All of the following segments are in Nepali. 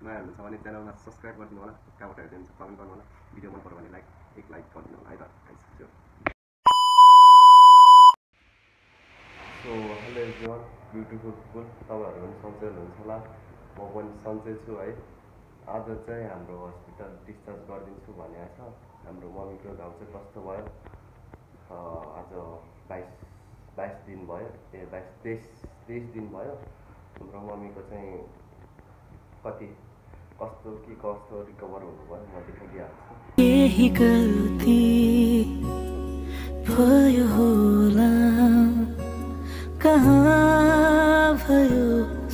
नयाँ हुनुहुन्छ भने च्यानलमा सब्स्क्राइब गरिदिनु होला, कहाँबाट हेर्नुहुन्छ कमेन्ट गर्नु होला, भिडियो मन पर्यो भने एक लाइक गरिदिनु होला है त guys. So hello everyone, beautiful people, तपाईँहरू पनि सन्चै हुनुहुन्छ होला, म पनि सन्चै छु है। आज चाहिँ हाम्रो हस्पिटल डिस्चार्ज गरिदिन्छु भनेको छ। हाम्रो मम्मीको घाउ चाहिँ कस्तो भयो, आज 22 दिन भयो, 23 दिन भयो। हाम्रो मम्मीको चाहिँ कस्तो रिकभर हुनुभयो म देखाइदिइहाल्छु। यही गल्ती भयो होला, कहाँ भयो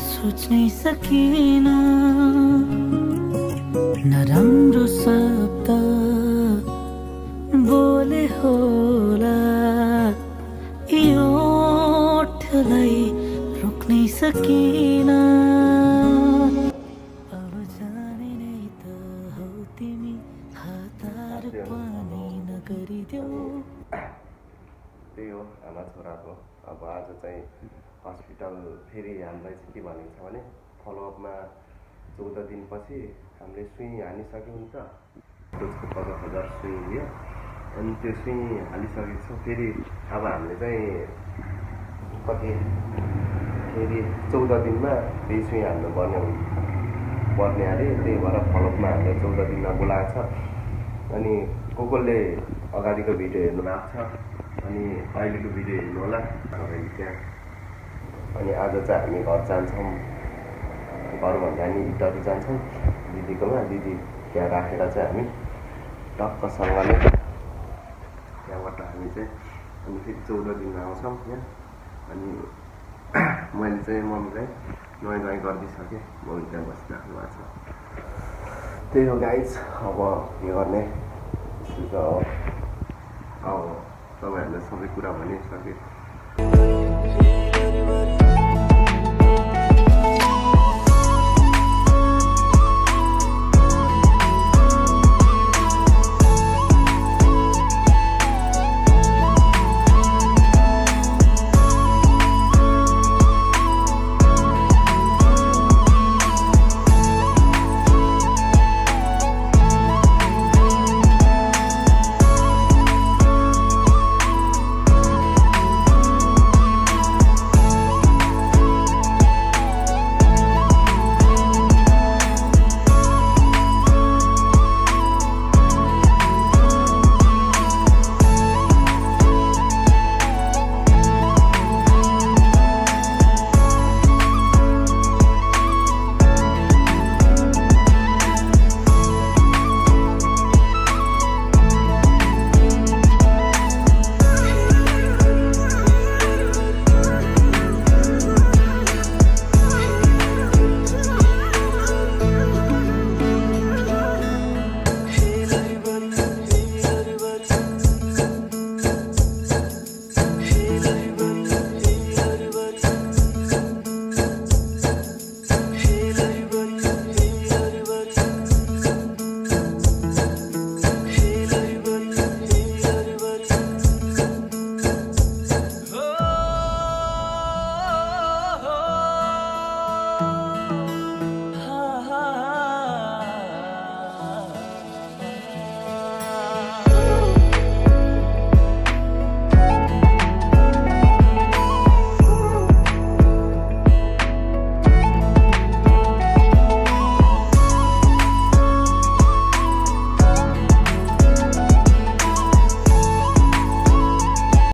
सोच्नै सकिन, नराम्रो शब्द बोले होला, यो ओठलाई रोक्नै सकिन। अब जाने नै त हौ तिमी, हतार पनि नगरिदेऊ। त्यही हो आमा छोराको। अब आज चाहिँ हस्पिटल फेरि हामीलाई चाहिँ के भनेको छ भने फलोअपमा 14 दिनपछि हामीले सुई हालिसक्यौँ नि त, त्यसको 50,000 सुई लियो। अनि त्यो सुई हालिसकेको छ। फेरि अब हामीले चाहिँ फेरि 14 दिनमा फेरि सुई हाल्नु पर्ने अरे। त्यही भएर फलोअपमा हामीले 14 दिनमा बोलाएको छ। अनि कसले अगाडिको भिडियो हेर्नु भएको छ अनि अहिलेको भिडियो हेर्नु होला तपाईँले त्यहाँ। अनि आज चाहिँ हामी घर जान्छौँ, घरभन्दा नि इटरी जान्छौँ दिदीकोमा। दिदी त्यहाँ राखेर चाहिँ हामी टक्कसँगले त्यहाँबाट हामी चाहिँ अनि फेरि 14 दिनमा आउँछौँ यहाँ। अनि मैले चाहिँ मम्मीलाई नुहाइ गरिदिइसकेँ, मम्मी त्यहाँ बसिराख्नु भएको छ। त्यही हो गाइज, अब के गर्ने अब तपाईँहरूलाई सबै कुरा भनिसकेँ।